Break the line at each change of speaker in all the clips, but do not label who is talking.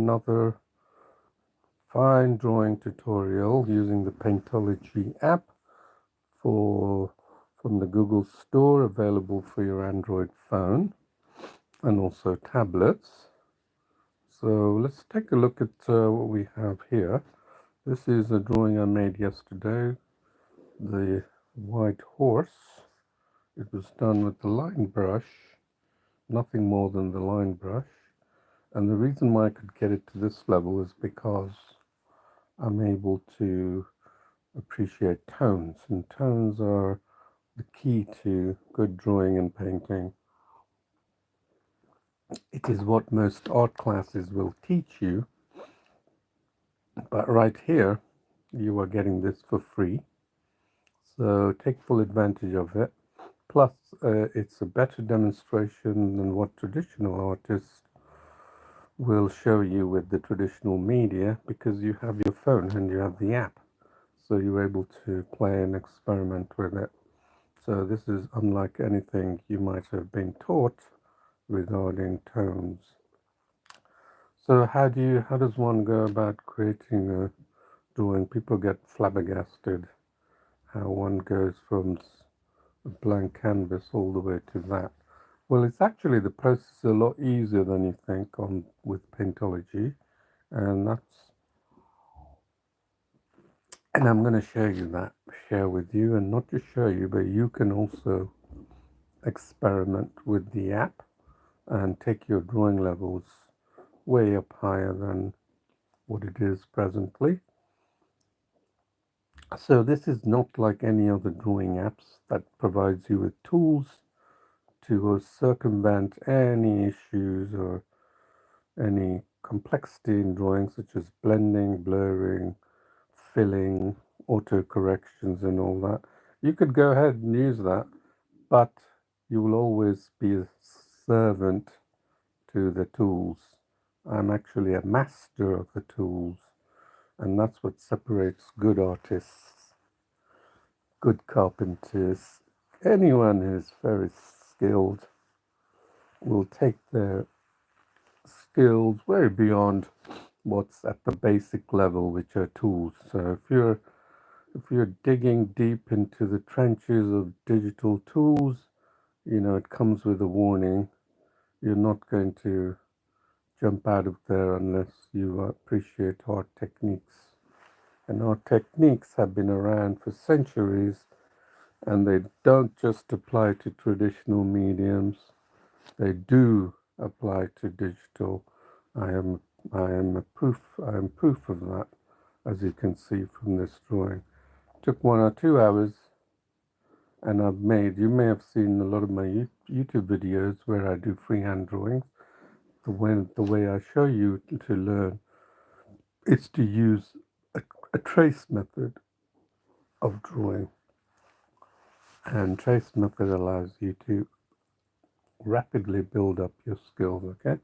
another fine drawing tutorial using the Paintology app from the Google Store, available for your Android phone and also tablets. So let's take a look at what we have here. This is a drawing I made yesterday, the white horse. It was done with the line brush, nothing more than the line brush. And the reason why I could get it to this level is because I'm able to appreciate tones, and tones are the key to good drawing and painting. It is what most art classes will teach you, but right here you are getting this for free, so take full advantage of it. Plus it's a better demonstration than what traditional artists will show you with the traditional media, because you have your phone and you have the app, so you're able to play and experiment with it. So this is unlike anything you might have been taught regarding tones. So how does one go about creating a drawing? People get flabbergasted how one goes from a blank canvas all the way to that. Well, it's actually, the process is a lot easier than you think with Paintology, and I'm going to share with you, and not just show you, but you can also experiment with the app and take your drawing levels way up higher than what it is presently. So this is not like any other drawing apps that provides you with tools to circumvent any issues or any complexity in drawing, such as blending, blurring, filling, auto corrections and all that. You could go ahead and use that, but you will always be a servant to the tools. I'm actually a master of the tools, and that's what separates good artists, good carpenters. Anyone who's very skilled will take their skills way beyond what's at the basic level, which are tools. So if you're digging deep into the trenches of digital tools, it comes with a warning. You're not going to jump out of there unless you appreciate art techniques. And art techniques have been around for centuries, and they don't just apply to traditional mediums. They do apply to digital. I am proof of that, as you can see from this drawing. It took 1 or 2 hours, and you may have seen a lot of my YouTube videos where I do freehand drawings. The way I show you to learn is to use a trace method of drawing, and trace method allows you to rapidly build up your skills. Okay,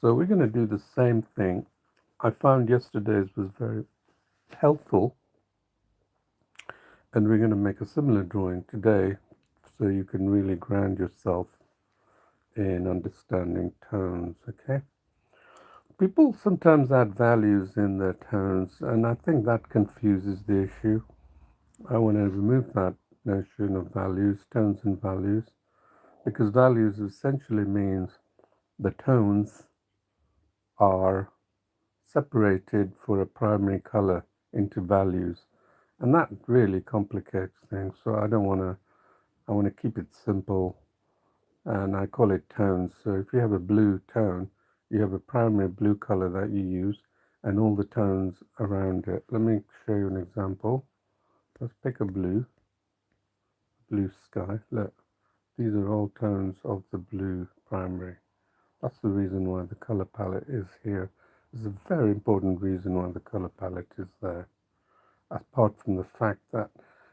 so we're going to do the same thing. I found yesterday's was very helpful, and we're going to make a similar drawing today, so you can really ground yourself in understanding tones. Okay, people sometimes add values in their tones, and I think that confuses the issue. I want to remove that notion of values, tones and values, because values essentially means the tones are separated for a primary color into values, and that really complicates things. So I want to keep it simple, and I call it tones. So if you have a blue tone, you have a primary blue color that you use and all the tones around it. Let me show you an example. Let's pick a blue sky. Look, these are all tones of the blue primary. That's the reason why the color palette is here. It's a very important reason why the color palette is there. Apart from the fact that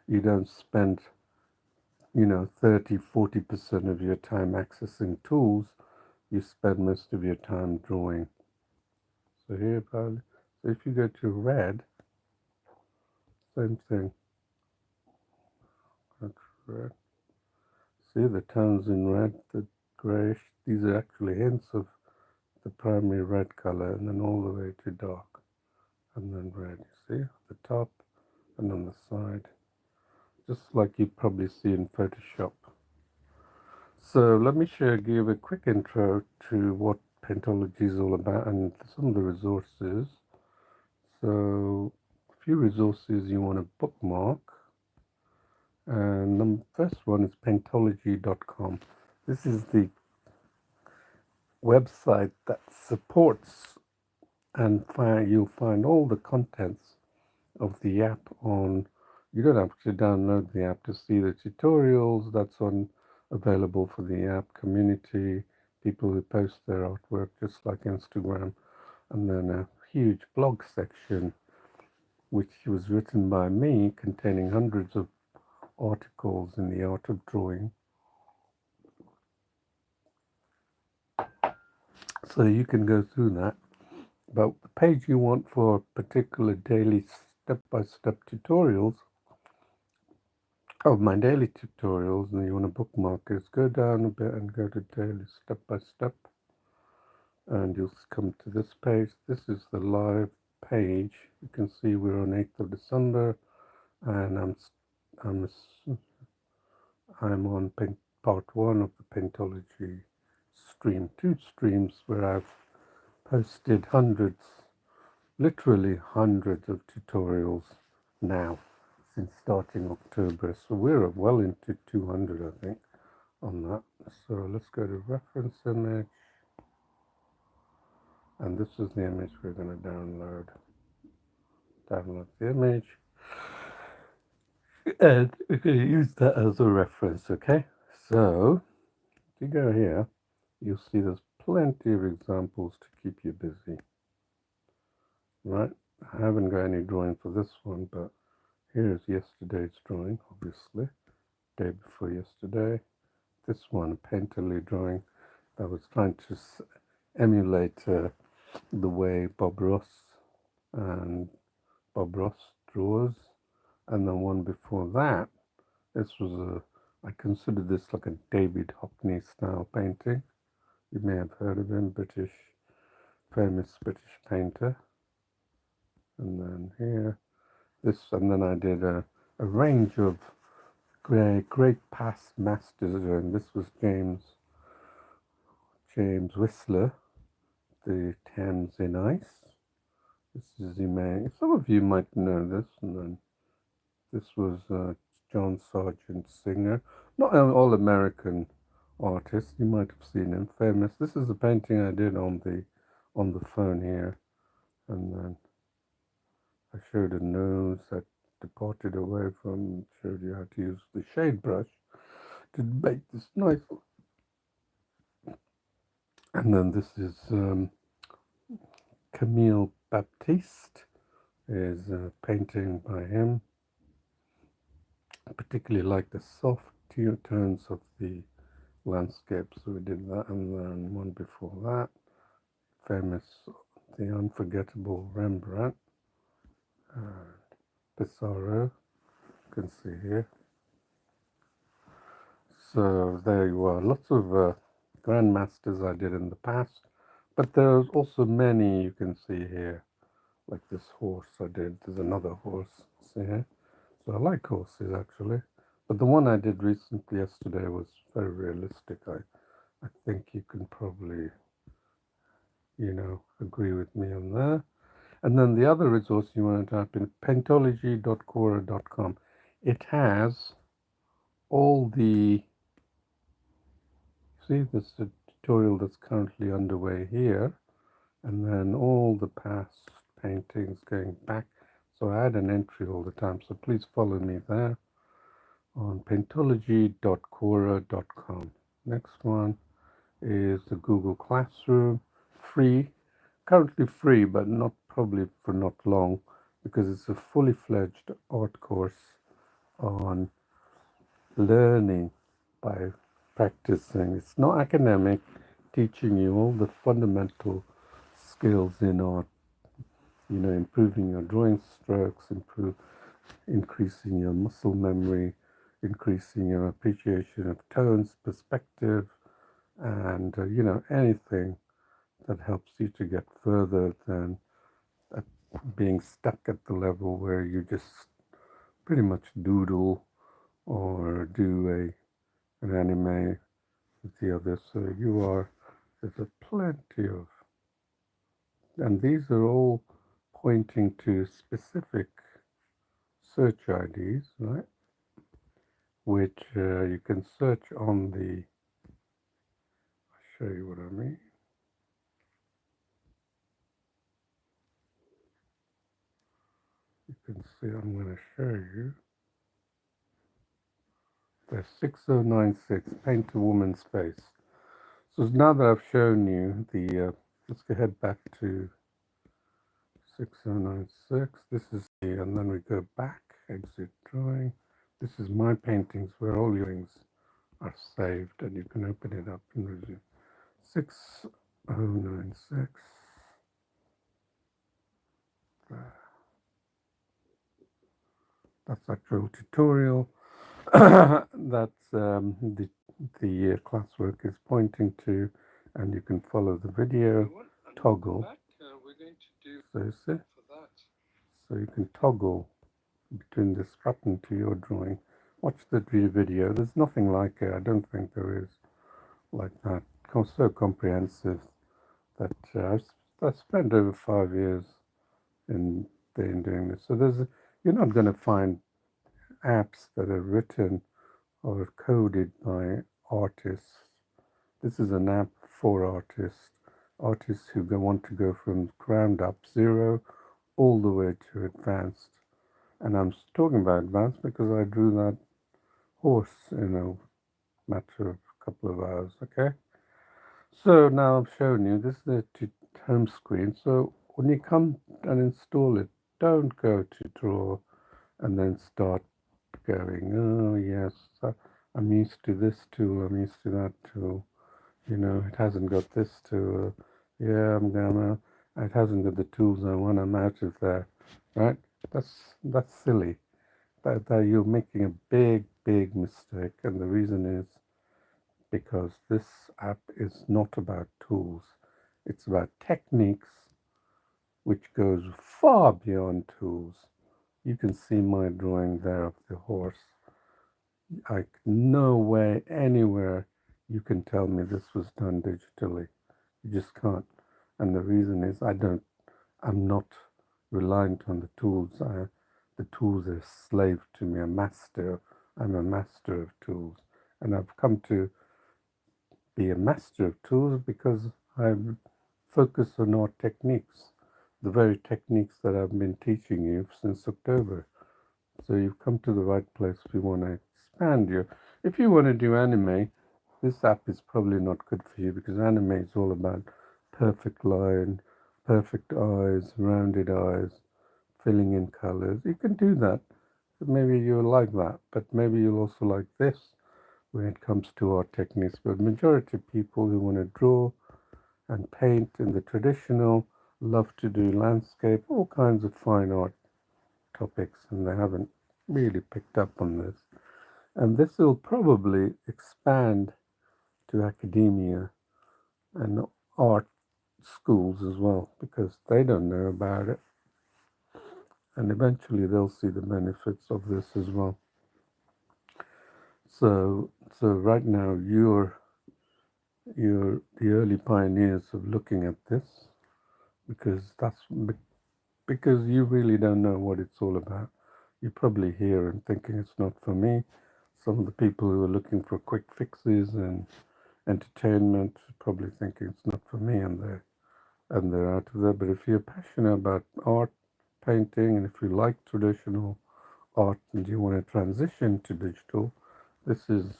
you don't spend 30-40% of your time accessing tools, you spend most of your time drawing. So here, so if you go to red, same thing. That's red. See the tones in red, the grayish, these are actually hints of the primary red color and then all the way to dark and then red, you see, at the top and on the side, just like you probably see in Photoshop. So let me give a quick intro to what Paintology is all about and some of the resources. So a few resources you want to bookmark, and the first one is paintology.com. This is the website that supports, and you'll find all the contents of the app on. You don't have to download the app to see the tutorials that's on available for the app, community, people who post their artwork just like Instagram, and then a huge blog section which was written by me containing hundreds of articles in the art of drawing. So you can go through that. But the page you want for particular daily step-by-step tutorials of my daily tutorials, and you want to bookmark is go down a bit and go to daily step-by-step, and you'll come to this page. This is the live page. You can see we're on 8th of December, and I'm on part 1 of the Paintology stream, 2 streams where I've posted literally hundreds of tutorials now since starting October. So we're well into 200, I think, on that. So let's go to reference image, and this is the image we're going to download. Download the image, and we're going to use that as a reference, okay? So if you go here, you'll see there's plenty of examples to keep you busy, right? I haven't got any drawing for this one, but here's yesterday's drawing, obviously, day before yesterday. This one, painterly drawing, I was trying to emulate the way Bob Ross draws, and the one before that, this was I consider this like a David Hockney style painting. You may have heard of him, famous British painter. And then here, and then I did a range of great past masters, and this was James Whistler, the Thames in Ice. This is some of you might know this, and then this was John Sargent Singer, not an all-American artist. You might have seen him, famous. This is a painting I did on the phone here, and then I showed a nose that departed away from, showed you how to use the shade brush to make this nice. And then this is Camille Baptiste, is a painting by him. I particularly like the soft tones of the landscape, so we did that. And then one before that, famous, the unforgettable Rembrandt, Pissarro, you can see here. So there you are, lots of grandmasters I did in the past, but there's also many you can see here, like this horse I did. There's another horse, see here. So I like horses actually, but the one I did recently yesterday was very realistic. I think you can probably, agree with me on that. And then the other resource you want to type in, paintology.quora.com. It has all the, see, this is a tutorial that's currently underway here, and then all the past paintings going back. So I add an entry all the time, so please follow me there on paintology.quora.com. Next one is the Google Classroom, free, currently free, but not probably for not long, because it's a fully fledged art course on learning by practicing. It's not academic, teaching you all the fundamental skills in art, improving your drawing strokes, increasing your muscle memory, increasing your appreciation of tones, perspective, and anything that helps you to get further than being stuck at the level where you just pretty much doodle or do an anime with the other. So there's a plenty of, and these are all pointing to specific search IDs, right? Which you can search on the, I'll show you what I mean. You can see, I'm going to show you. There's 6096, paint a woman's face. So now that I've shown you the, let's go head back to 6096. This is the, and then we go back, exit drawing. This is my paintings where all your things are saved, and you can open it up and resume. 6096. That's actual tutorial. That's the classwork is pointing to, and you can follow the video toggle. So you can toggle between this button to your drawing. Watch the video. There's nothing like it. I don't think there is like that. So comprehensive that I've spent over 5 years in doing this. So you're not going to find apps that are written or coded by artists. This is an app for artists who want to go from ground up, zero, all the way to advanced. And I'm talking about advanced because I drew that horse in a matter of a couple of hours, okay? So now I've shown you, this is the home screen. So when you come and install it, don't go to draw and then start going, oh yes, I'm used to this tool, I'm used to that tool. You know, it hasn't got this tool. Yeah, it hasn't got the tools I want, I'm out of there, right? That's silly. That you're making a big mistake, and the reason is because this app is not about tools. It's about techniques, which goes far beyond tools. You can see my drawing there of the horse. Like no way, anywhere you can tell me this was done digitally. You just can't. And the reason is I'm not reliant on the tools. The tools are slave to me, a master. I'm a master of tools. And I've come to be a master of tools because I focus on art techniques, the very techniques that I've been teaching you since October. So you've come to the right place if you want to expand your. If you want to do anime, this app is probably not good for you because anime is all about perfect line, perfect eyes, rounded eyes, filling in colors. You can do that. Maybe you'll like that, but maybe you'll also like this when it comes to art techniques. But majority of people who want to draw and paint in the traditional love to do landscape, all kinds of fine art topics, and they haven't really picked up on this. And this will probably expand to academia and art schools as well because they don't know about it. And eventually they'll see the benefits of this as well. So right now you're the early pioneers of looking at this because you really don't know what it's all about. You're probably here and thinking it's not for me. Some of the people who are looking for quick fixes and entertainment are probably thinking it's not for me, and they're out of there. But if you're passionate about art, painting, and if you like traditional art and you want to transition to digital, this is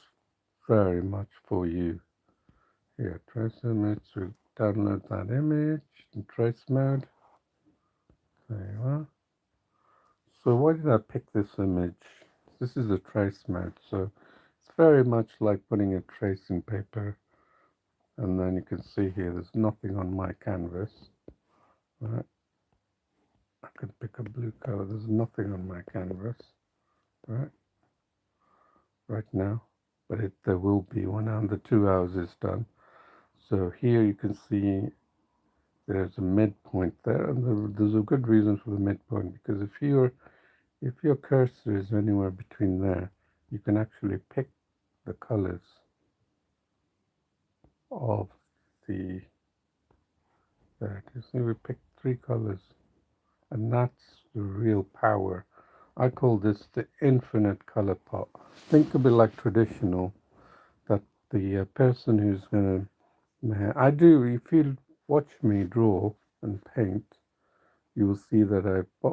very much for you. Here, trace image, so download that image in trace mode. There you are. So why did I pick this image? This is a trace mode, so it's very much like putting a trace in paper. And then you can see here, there's nothing on my canvas. Right? I could pick a blue color. There's nothing on my canvas, right now. But there will be when the 2 hours is done. So here you can see there's a midpoint there, and there's a good reason for the midpoint, because if your cursor is anywhere between there, you can actually pick the colors of the, there it is. See, we picked 3 colors, and that's the real power. I call this the infinite color pot. Think of it like traditional, that the person who's going to, I do, if you watch me draw and paint, you will see that I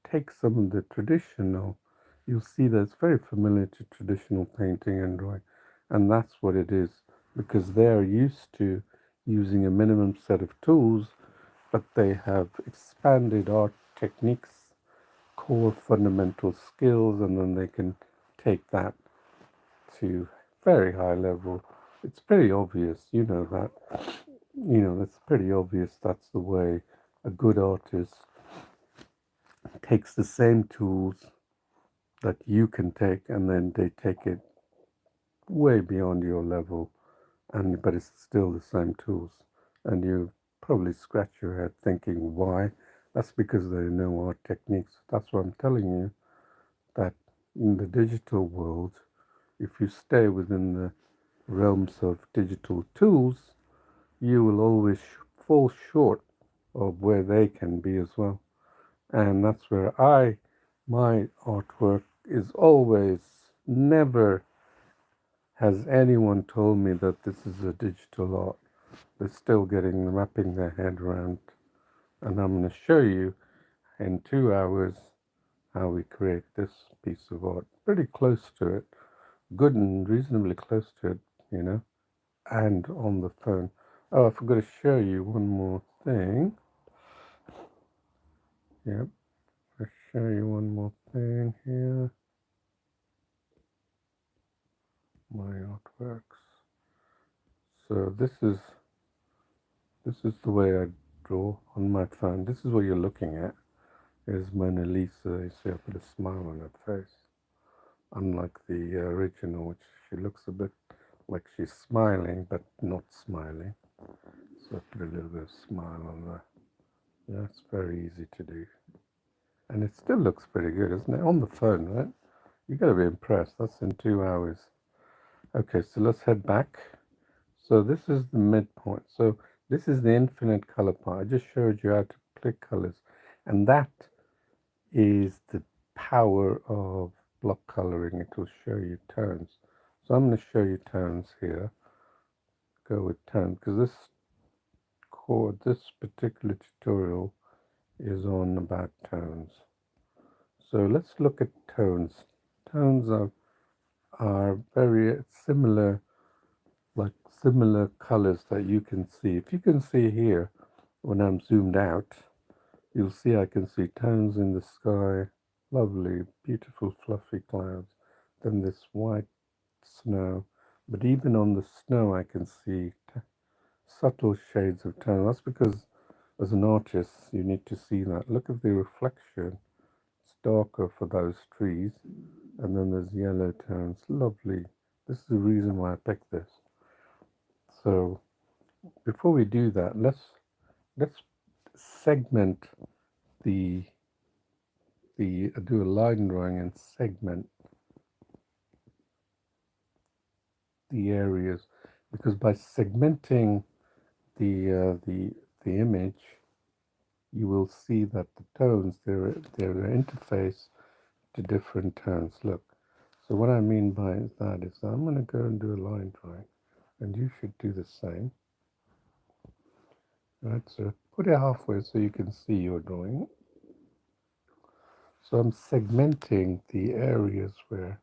take some of the traditional, you'll see that it's very familiar to traditional painting and drawing. And that's what it is, because they're used to using a minimum set of tools, but they have expanded art techniques, core fundamental skills, and then they can take that to very high level. It's pretty obvious, you know that. You know, it's pretty obvious that's the way a good artist takes the same tools that you can take, and then they take it way beyond your level, and but it's still the same tools, and you probably scratch your head thinking why. That's because they know our techniques. That's what I'm telling you, that in the digital world, if you stay within the realms of digital tools, you will always fall short of where they can be as well. And that's where my artwork is always, never has anyone told me that this is a digital art. They're still wrapping their head around. And I'm going to show you in 2 hours how we create this piece of art. Pretty close to it, good and reasonably close to it, you know, and on the phone. Oh, I forgot to show you one more thing. Yep, I'll show you one more thing here. My artworks. So this is the way I draw on my phone. This is what you're looking at. Is Mona Lisa. You see, I put a smile on her face, unlike the original, which she looks a bit like she's smiling but not smiling. So I put a little bit of smile on there. Yeah, it's very easy to do, and it still looks pretty good, isn't it? On the phone, right? You got to be impressed. That's in 2 hours. Okay, so let's head back. So this is the midpoint. So this is the infinite color part. I just showed you how to pick colors, and that is the power of block coloring. It will show you tones. So I'm going to show you tones here. Go with tones, because this particular tutorial is on about tones. So let's look at tones. Tones are very similar, like similar colors that you can see. If you can see here, when I'm zoomed out, you'll see I can see tones in the sky, lovely, beautiful, fluffy clouds. Then this white snow. But even on the snow, I can see subtle shades of tone. That's because, as an artist, you need to see that. Look at the reflection. It's darker for those trees, and then there's yellow tones. Lovely. This is the reason why I picked this. So before we do that, let's segment the do a line drawing and segment the areas, because by segmenting the image, you will see that the tones, they're an interface to different tones. Look, so what I mean by that is that I'm going to go and do a line drawing, and you should do the same. Right, so put it halfway so you can see your drawing. So I'm segmenting the areas where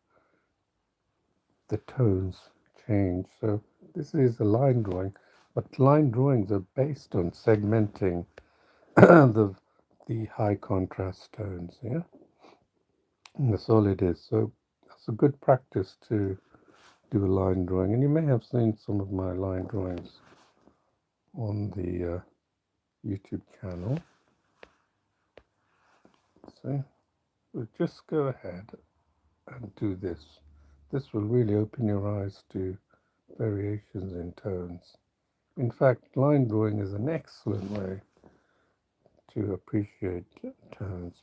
the tones change. So this is a line drawing, but line drawings are based on segmenting the high contrast tones. Yeah, and that's all it is. So that's a good practice to do a line drawing, and you may have seen some of my line drawings on the YouTube channel. So we'll just go ahead and do this. This will really open your eyes to variations in tones In fact, line drawing is an excellent way to appreciate tones.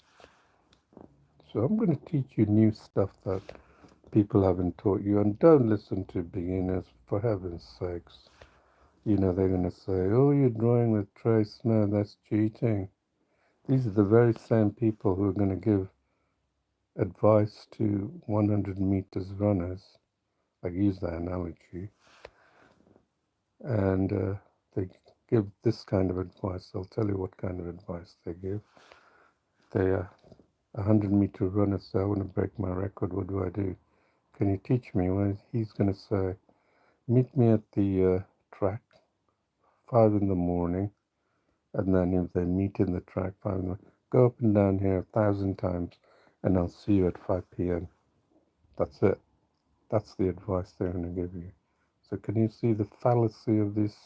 So I'm going to teach you new stuff that people haven't taught you, and don't listen to beginners, for heaven's sakes. You know, they're going to say, oh, you're drawing with trace. No, that's cheating. These are the very same people who are going to give advice to 100 meters runners. I use that analogy. And they give this kind of advice. I'll tell you what kind of advice they give. They are 100-meter runner say, I want to break my record. What do I do? Can you teach me? Well, he's going to say, meet me at the track, 5 in the morning. And then if they meet in the track, 5 in the morning, go up and down here 1,000 times, and I'll see you at 5 p.m. That's it. That's the advice they're going to give you. So can you see the fallacy of these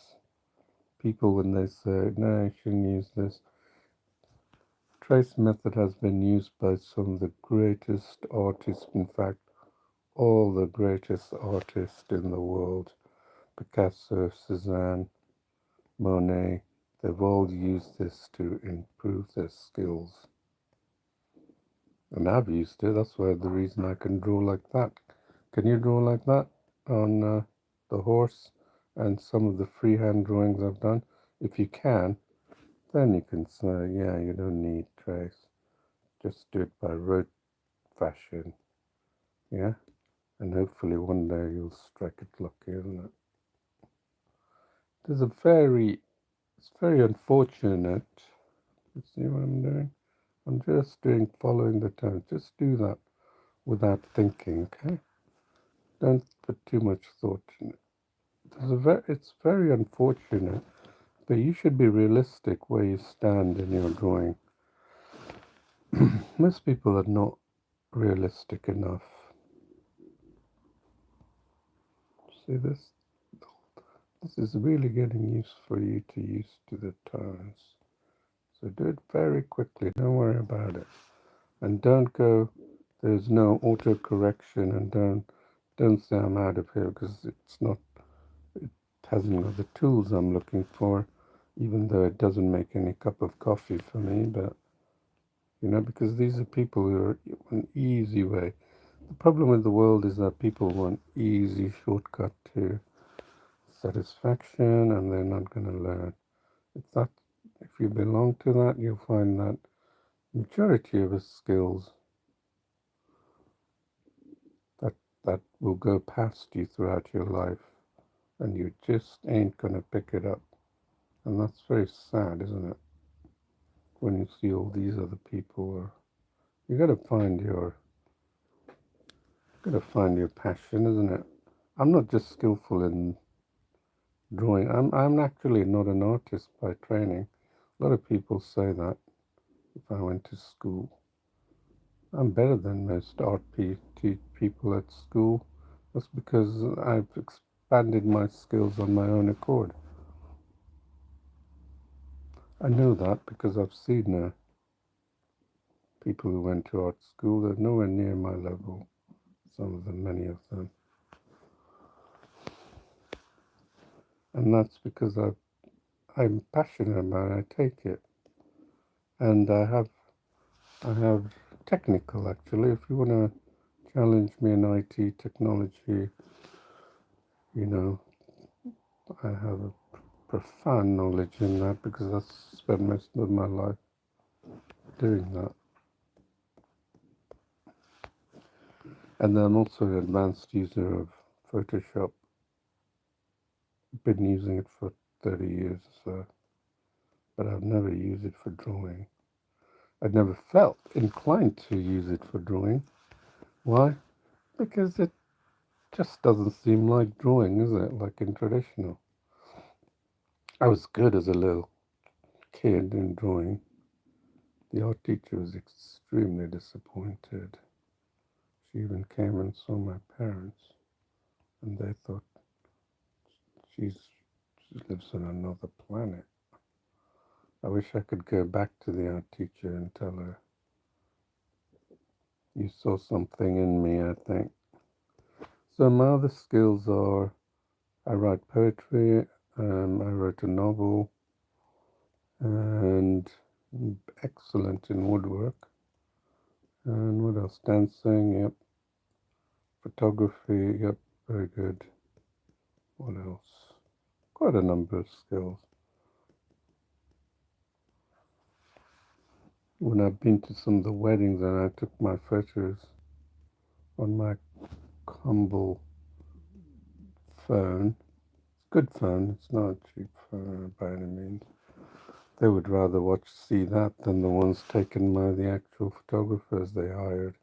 people when they say, no, you shouldn't use this? Trace method has been used by some of the greatest artists, in fact, all the greatest artists in the world. Picasso, Cézanne, Monet, they've all used this to improve their skills. And I've used it. That's why the reason I can draw like that. Can you draw like that on the horse and some of the freehand drawings I've done? If you can, then you can say, yeah, you don't need trace. Just do it by rote fashion. Yeah? And hopefully one day you'll strike it lucky, isn't it? It's very unfortunate. You see what I'm doing? I'm just following the tone. Just do that without thinking, okay? Don't put too much thought in it. It's very unfortunate, but you should be realistic where you stand in your drawing. Most people are not realistic enough. See this? This is really getting used for you to use to the tones. So do it very quickly. Don't worry about it. And don't go, there's no auto correction, and don't say I'm out of here, because it hasn't got the tools I'm looking for, even though it doesn't make any cup of coffee for me. But because these are people who are an easy way. The problem with the world is that people want easy shortcut to satisfaction, and they're not going to learn. If you belong to that, you'll find that majority of the skills that will go past you throughout your life, and you just ain't going to pick it up. And that's very sad, isn't it? When you see all these other people, you got to find your passion, isn't it? I'm not just skillful in drawing. I'm actually not an artist by training. A lot of people say that if I went to school. I'm better than most art people at school. That's because I've expanded my skills on my own accord. I know that because I've seen people who went to art school. They're nowhere near my level, some of them, many of them. And that's because I'm passionate about it. I take it. And I have technical, actually. If you want to challenge me in IT technology, I have a profound knowledge in that because I've spent most of my life doing that. And I'm also an advanced user of Photoshop. I've been using it for 30 years or so, but I've never used it for drawing. I've never felt inclined to use it for drawing. Why? Because it just doesn't seem like drawing, is it? Like in traditional. I was good as a little kid in drawing. The art teacher was extremely disappointed. She even came and saw my parents, and they thought she lives on another planet. I wish I could go back to the art teacher and tell her, you saw something in me, I think. So my other skills are, I write poetry, I wrote a novel, and excellent in woodwork. And what else? Dancing, yep. Photography, yep, very good. What else? Quite a number of skills. When I've been to some of the weddings and I took my photos on my humble phone, good phone, it's not a cheap phone by any means. They would rather see that than the ones taken by the actual photographers they hired.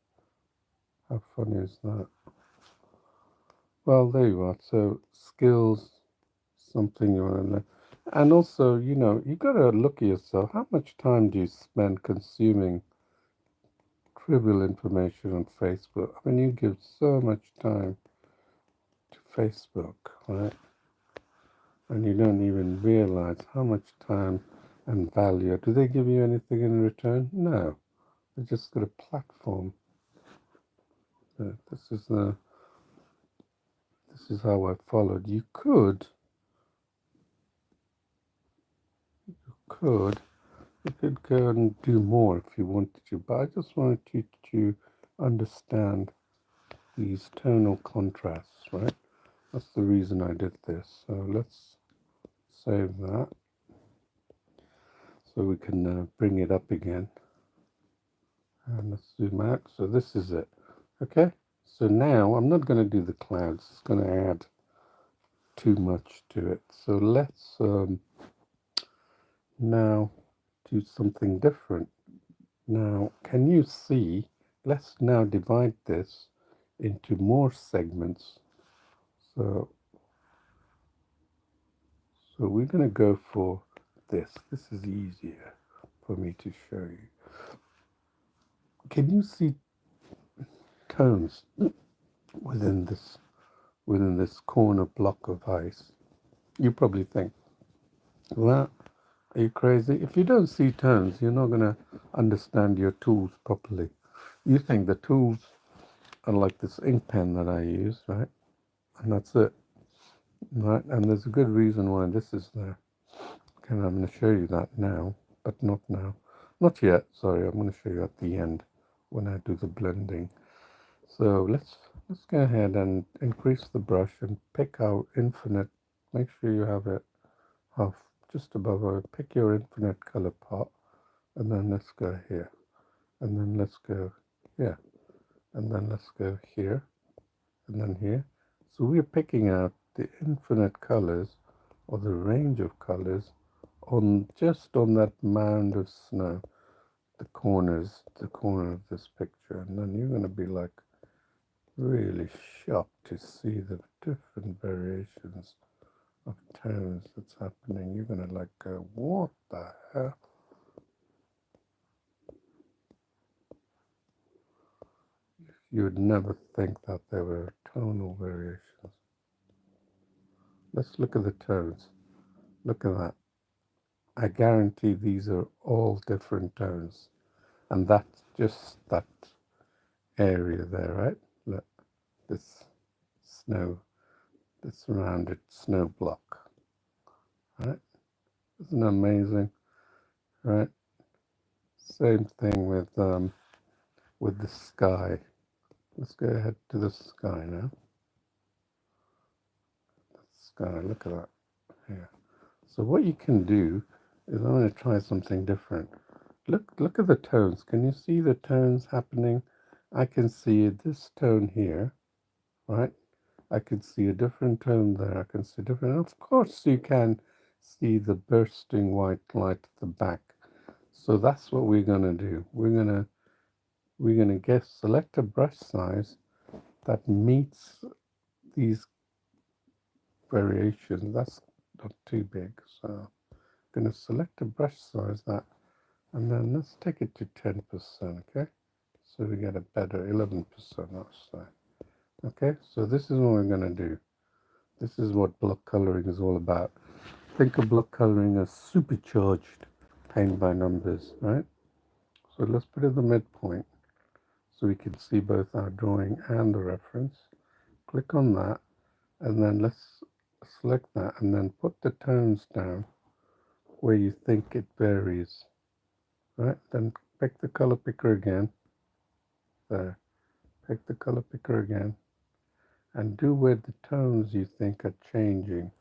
How funny is that? Well, there you are. So skills, something you want to learn. And also, you got to look at yourself. How much time do you spend consuming trivial information on Facebook? I mean, you give so much time to Facebook, right? And you don't even realize how much time and value. Do they give you anything in return? No. They just got a platform. This is how I followed. You could go and do more if you wanted to, but I just wanted you to understand these tonal contrasts, right? That's the reason I did this. So let's save that so we can bring it up again. And let's zoom out. So this is it. Okay. So now I'm not going to do the clouds. It's going to add too much to it. So let's now do something different. Now, can you see? Let's now divide this into more segments. So we're going to go for this. This is easier for me to show you. Can you see tones within this corner block of ice? You probably think, well, are you crazy? If you don't see tones, you're not going to understand your tools properly. You think the tools are like this ink pen that I use, right? And that's it, right? And there's a good reason why this is there. Okay, I'm going to show you that now, but not now. Not yet, sorry. I'm going to show you at the end when I do the blending. So let's go ahead and increase the brush and pick our infinite. Make sure you have it half just above it. Pick your infinite color pot, and then let's go here, and then let's go here, and then let's go here, and then here. So we're picking out the infinite colors or the range of colors on just on that mound of snow, the corner of this picture, and then you're going to be like really shocked to see the different variations of tones that's happening. You're going to like go, what the hell? You would never think that there were tonal variations. Let's look at the tones. Look at that. I guarantee these are all different tones. And that's just that area there, right? Look, this snow, this rounded snow block, right? Isn't that amazing, right? Same thing with the sky. Let's go ahead to the sky now. Sky, look at that here. So what you can do is I'm going to try something different. Look at the tones. Can you see the tones happening? I can see this tone here, right? I can see a different tone there. I can see different. Of course, you can see the bursting white light at the back. So that's what we're going to do. We're gonna select a brush size that meets these variations. That's not too big. So I'm going to select a brush size that, and then let's take it to 10%, okay? So we get a better 11%, let's say. Okay, so this is what we're going to do. This is what block coloring is all about. Think of block coloring as supercharged paint by numbers, right? So let's put it in the midpoint so we can see both our drawing and the reference. Click on that, and then let's select that and then put the tones down where you think it varies. Right, then pick the color picker again. There, pick the color picker again and do where the tones you think are changing.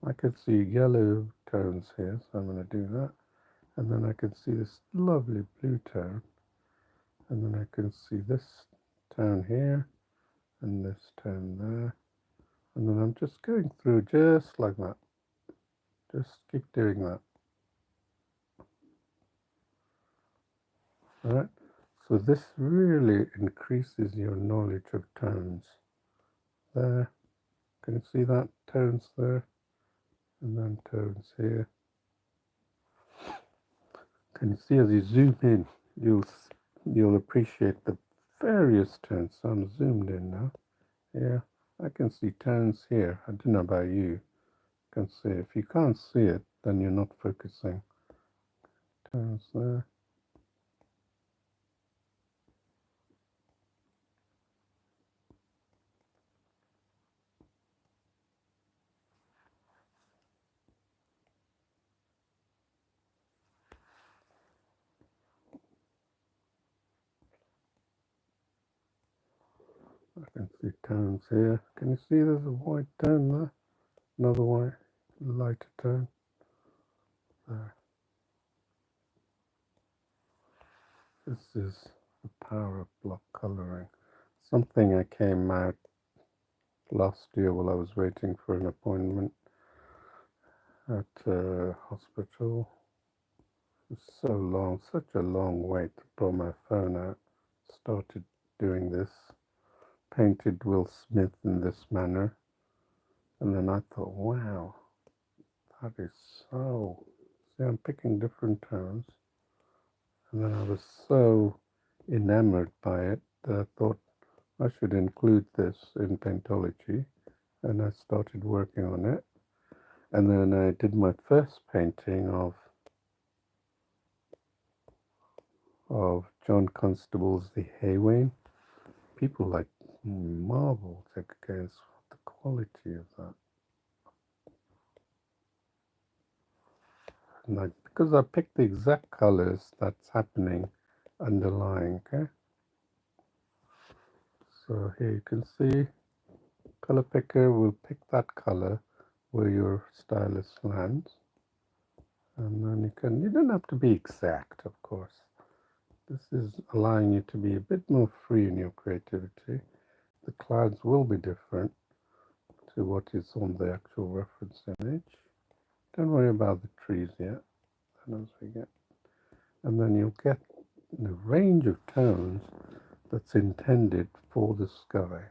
I could see yellow tones here, so I'm going to do that. And then I can see this lovely blue tone. And then I can see this tone here and this tone there. And then I'm just going through just like that. Just keep doing that. Alright, so this really increases your knowledge of tones. There, can you see that? Tones there, and then tones here. Can you see as you zoom in, you'll appreciate the various tones. So I'm zoomed in now. Yeah, I can see tones here. I don't know about you. You can see. If you can't see it, then you're not focusing. Tones there. I can see tones here. Can you see there's a white tone there? Another white, lighter tone. There. This is the power of block coloring. Something I came out last year while I was waiting for an appointment at a hospital. It was so long, such a long wait to pull my phone out. Started doing this, painted Will Smith in this manner, and then I thought, wow, that is so. See, I'm picking different tones, and then I was so enamored by it that I thought I should include this in Paintology, and I started working on it. And then I did my first painting of John Constable's The Haywain. People like marveled against the quality of that. And because I picked the exact colors that's happening underlying, okay? So here you can see color picker will pick that color where your stylus lands. And then you don't have to be exact, of course. This is allowing you to be a bit more free in your creativity. The clouds will be different to what is on the actual reference image. Don't worry about the trees yet. And then you'll get the range of tones that's intended for the sky.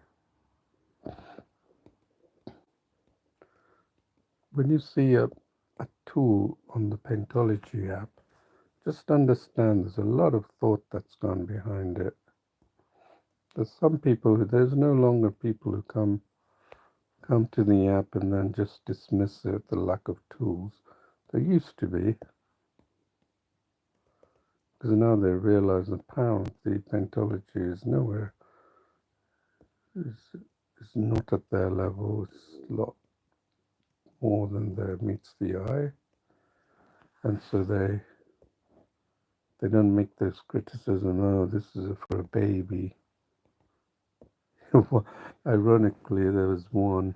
When you see a tool on the Paintology app, just understand there's a lot of thought that's gone behind it. There's no longer people who come to the app and then just dismiss it, the lack of tools. There used to be, because now they realize the power of the Paintology is nowhere, is not at their level. It's a lot more than there meets the eye, and so they don't make this criticism. Oh, this is for a baby. Ironically, there was one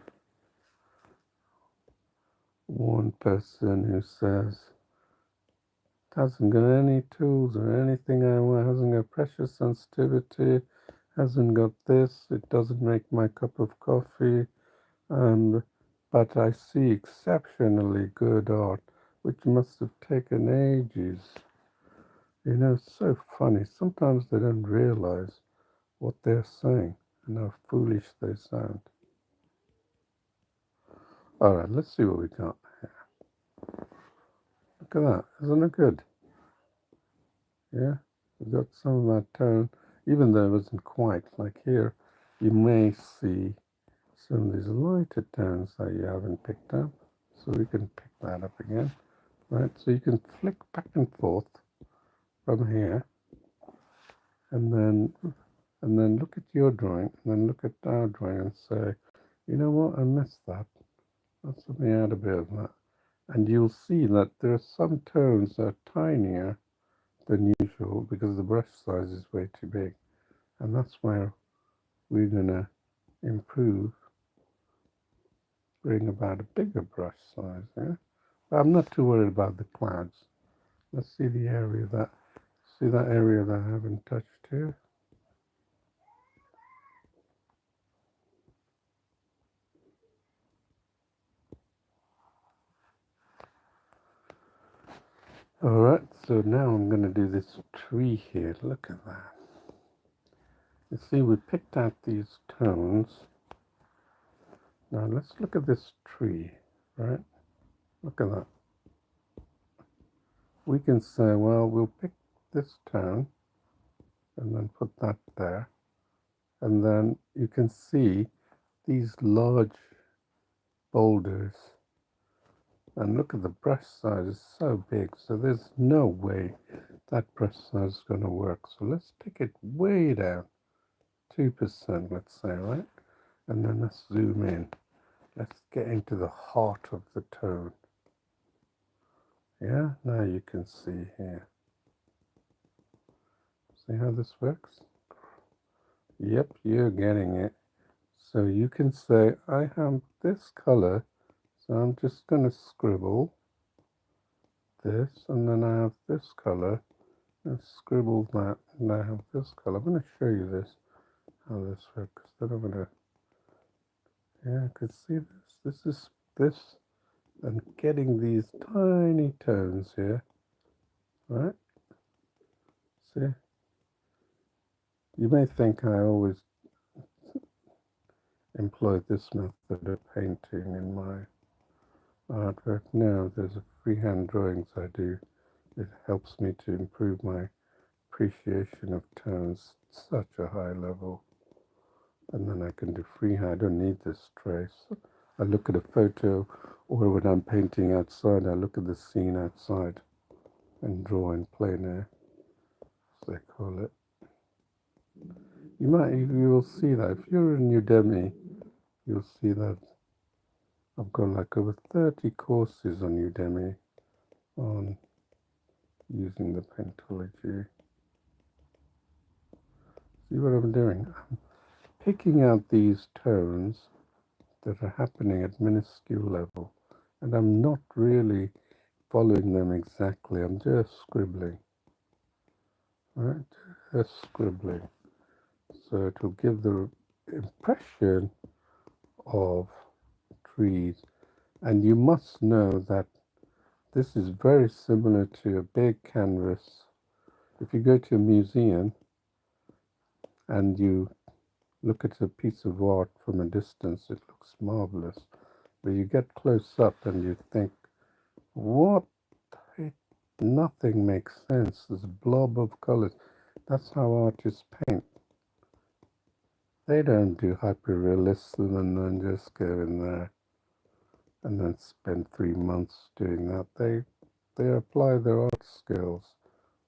person who says hasn't got any tools or anything I want, hasn't got pressure sensitivity, hasn't got this, it doesn't make my cup of coffee, but I see exceptionally good art, which must have taken ages. It's so funny. Sometimes they don't realize what they're saying and how foolish they sound. Alright, let's see what we got here. Look at that, isn't it good? Yeah, we got some of that tone, even though it wasn't quite like here. You may see some of these lighter tones that you haven't picked up, so we can pick that up again, right? So you can flick back and forth from here, and then look at your drawing, and then look at our drawing and say, you know what, I missed that. Let's let me add a bit of that. And you'll see that there are some tones that are tinier than usual because the brush size is way too big. And that's where we're going to improve, bring about a bigger brush size. Yeah? But I'm not too worried about the clouds. Let's see the area that, see that area that I haven't touched here? Alright, so now I'm going to do this tree here. Look at that. You see, we picked out these tones. Now let's look at this tree, right? Look at that. We can say, well, we'll pick this tone and then put that there. And then you can see these large boulders. And look at the brush size, it's so big. So there's no way that brush size is going to work. So let's take it way down, 2%, let's say, right? And then let's zoom in. Let's get into the heart of the tone. Yeah, now you can see here. See how this works? Yep, you're getting it. So you can say, I have this color, so I'm just going to scribble this, and then I have this color, and scribble that, and I have this color. I'm going to show you this, how this works. Then I'm going to, yeah, I can see this. This is this, and getting these tiny tones here, right? See? You may think I always employ this method of painting in my artwork. No, there's a freehand drawings I do. It helps me to improve my appreciation of tones at such a high level. And then I can do freehand. I don't need this trace. I look at a photo, or when I'm painting outside, I look at the scene outside and draw in plein air, as they call it. You will see that if you're in Udemy, you'll see that I've got like over 30 courses on Udemy on using the Paintology. See what I'm doing? I'm picking out these tones that are happening at minuscule level, and I'm not really following them exactly. I'm just scribbling, right? Just scribbling. So it will give the impression of trees. And you must know that this is very similar to a big canvas. If you go to a museum and you look at a piece of art from a distance, it looks marvelous. But you get close up and you think, what? Nothing makes sense. This blob of colors. That's how artists paint. They don't do hyperrealism and then just go in there and then spend 3 months doing that. They apply their art skills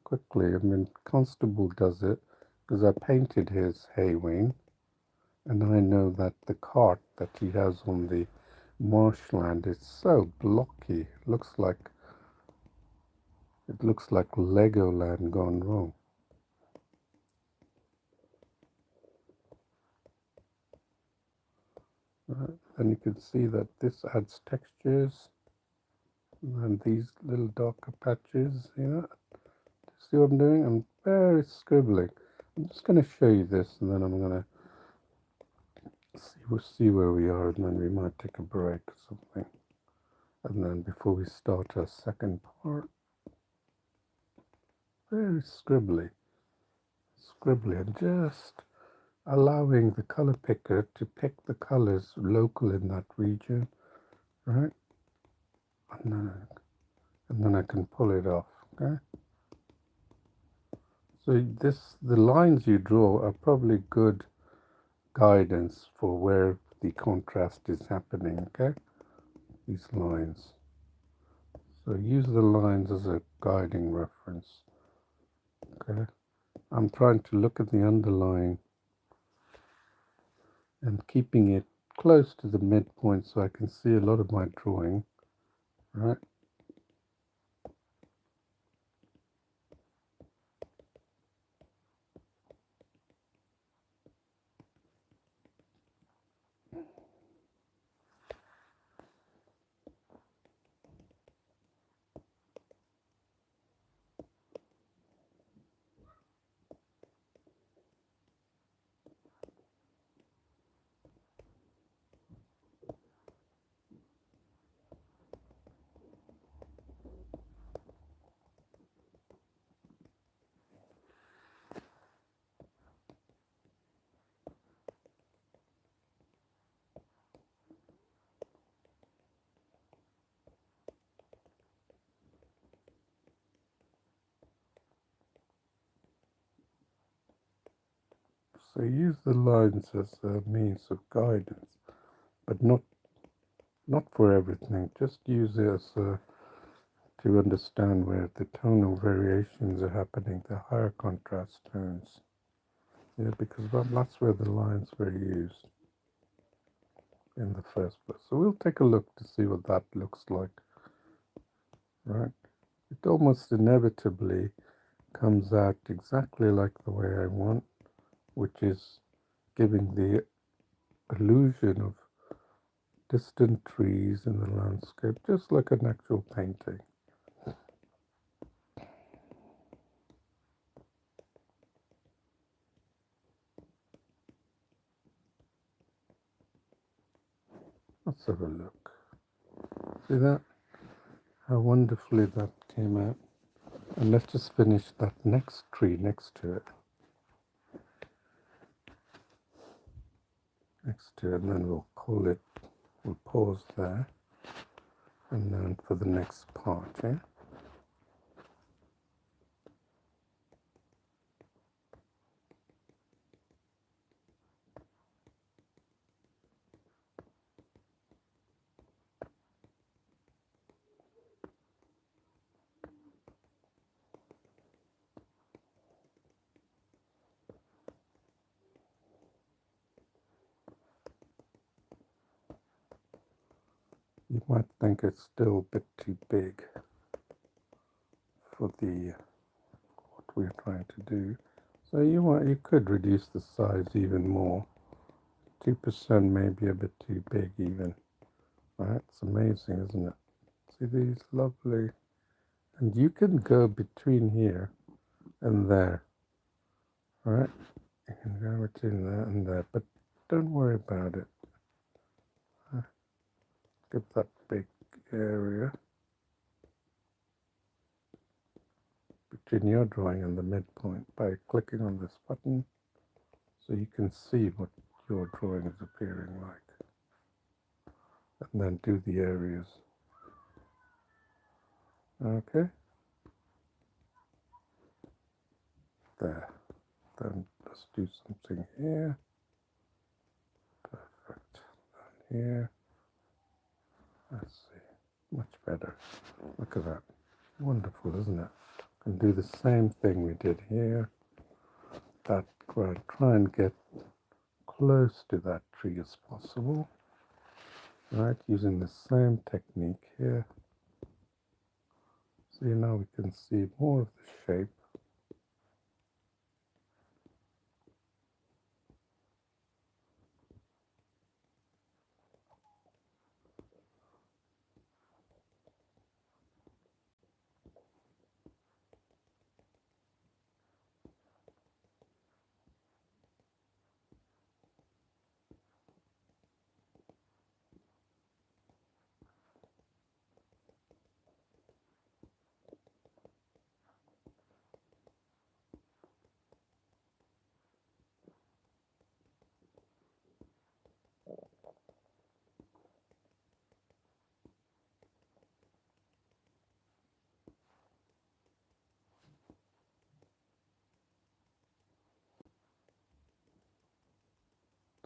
quickly. I mean, Constable does it because I painted his Haywing, and I know that the cart that he has on the marshland is so blocky. It looks like Legoland gone wrong. Right. And you can see that this adds textures, and these little darker patches, see what I'm doing? I'm very scribbling. I'm just going to show you this, and then I'm going to see where we are, and then we might take a break or something. And then before we start our second part, very scribbly, and just allowing the color picker to pick the colors local in that region, right? And then I can pull it off, okay? So the lines you draw are probably good guidance for where the contrast is happening, okay? These lines. So use the lines as a guiding reference, okay? I'm trying to look at the underlying and keeping it close to the midpoint so I can see a lot of my drawing, right? So use the lines as a means of guidance, but not for everything. Just use it as to understand where the tonal variations are happening, the higher contrast tones. Yeah, because that's where the lines were used in the first place. So we'll take a look to see what that looks like, right? It almost inevitably comes out exactly like the way I want, which is giving the illusion of distant trees in the landscape, just like an actual painting. Let's have a look. See that? How wonderfully that came out. And let's just finish that next tree next to it. And then we'll call it, we'll pause there. And then for the next part, yeah? You might think it's still a bit too big for the what we're trying to do. So you could reduce the size even more. 2% may be a bit too big even. Right? It's amazing, isn't it? See these lovely, and you can go between here and there. Right? You can go between there and there, but don't worry about it. Give that big area between your drawing and the midpoint by clicking on this button so you can see what your drawing is appearing like. And then do the areas. Okay? There. Then let's do something here. Perfect. And here. Let's see. Much better. Look at that. Wonderful, isn't it? Can do the same thing we did here. That try and get close to that tree as possible. Right, using the same technique here. See, now we can see more of the shape.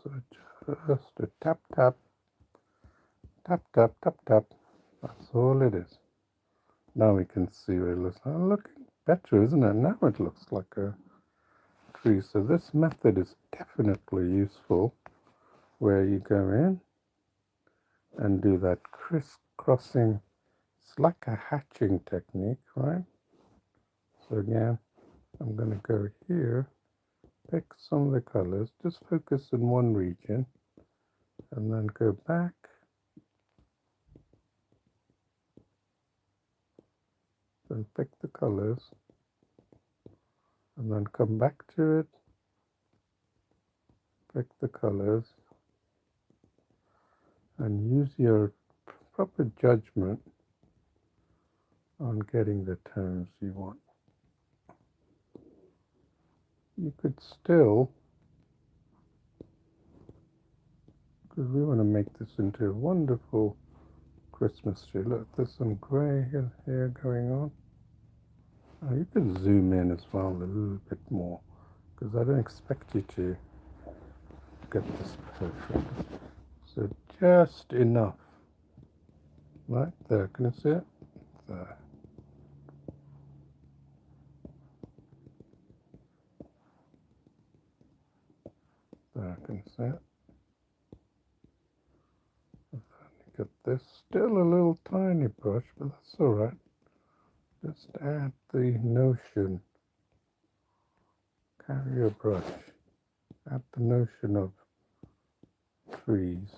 So just a tap, tap, tap, tap, tap, tap. That's all it is. Now we can see where it looks. Oh, looking better, isn't it? Now it looks like a tree. So this method is definitely useful where you go in and do that crisscrossing. It's like a hatching technique, right? So again, I'm going to go here, pick some of the colors, just focus in one region, and then go back, then pick the colors, and then come back to it, pick the colors, and use your proper judgment on getting the tones you want. You could still, because we want to make this into a wonderful Christmas tree. Look, there's some grey here going on. Oh, you can zoom in as well a little bit more, because I don't expect you to get this perfect. So just enough. Right there, can you see it? There. There, can you see it? Get this, still a little tiny brush, but that's alright. Just add the notion, carry your brush, add the notion of trees.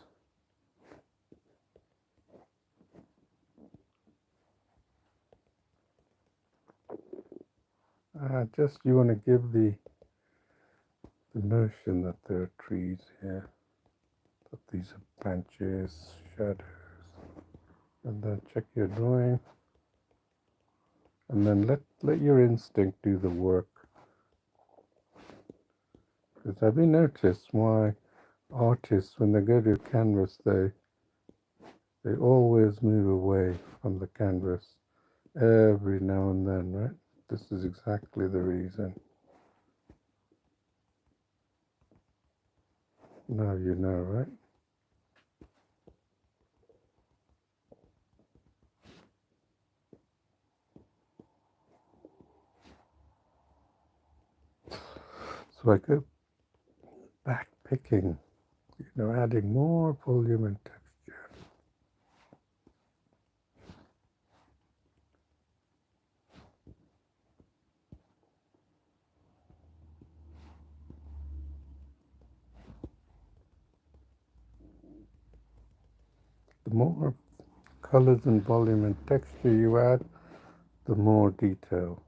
Just you want to give the notion that there are trees here, that these are branches, shadows, and then check your drawing, and then let your instinct do the work. Because have you noticed why artists, when they go to a canvas, they always move away from the canvas every now and then, right? This is exactly the reason. Now you know, right? So I go back picking, adding more volume and texture. The more colors and volume and texture you add, the more detail.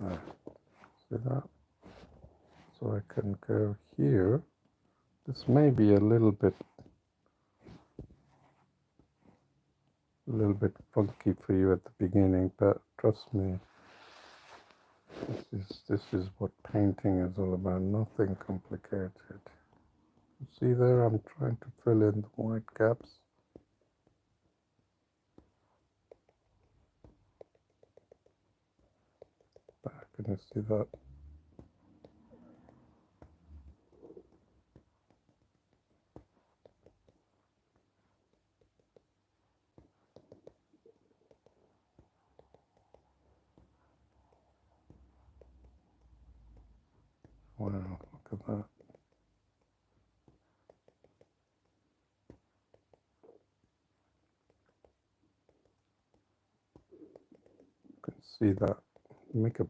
There, see that? So I can go here. This may be a little bit funky for you at the beginning, but trust me, this is what painting is all about. Nothing complicated. See there, I'm trying to fill in the white gaps. Back, can you see that? Wow, look at that. You can see that make a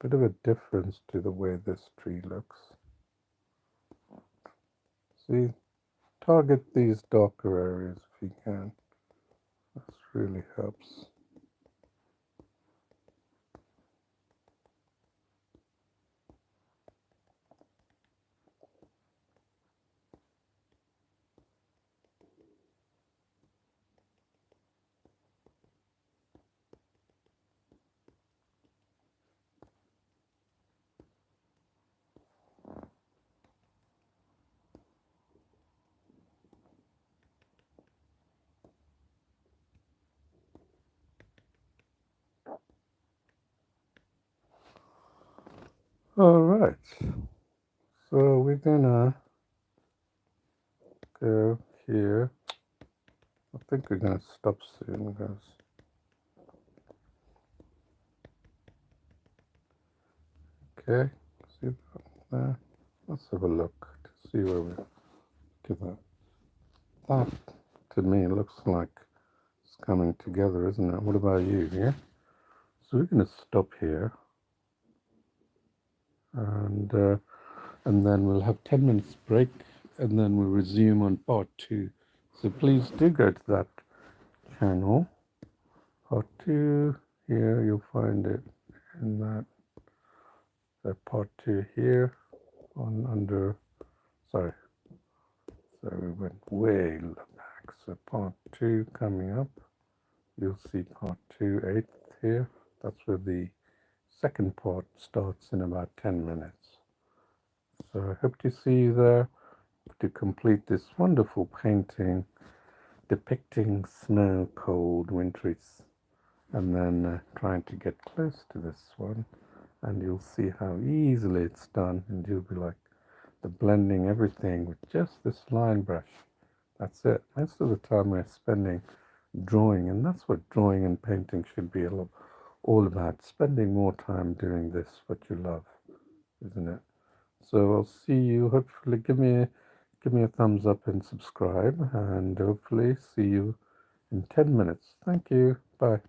bit of a difference to the way this tree looks. See, target these darker areas if you can. This really helps. All right. So we're gonna go here. I think we're gonna stop soon, guys. Okay, see that there? Let's have a look to see where we give that. That to me looks like it's coming together, isn't it? What about you? Yeah. So we're gonna stop here, and then we'll have 10 minutes break, and then we'll resume on part two. So please do go to that channel. Part two here, you'll find it in that part two here on under. Sorry, so we went way back. So part two coming up. You'll see part two, 8th here. That's where the second part starts in about 10 minutes. So I hope to see you there to complete this wonderful painting depicting snow, cold, wintry, and then trying to get close to this one, and you'll see how easily it's done, and you'll be like, the blending everything with just this line brush. That's it. Most of the time we're spending drawing, and that's what drawing and painting should be all about, spending more time doing this, what you love, isn't it? So I'll see you. Hopefully, give me a thumbs up and subscribe, and hopefully see you in 10 minutes. Thank you. Bye.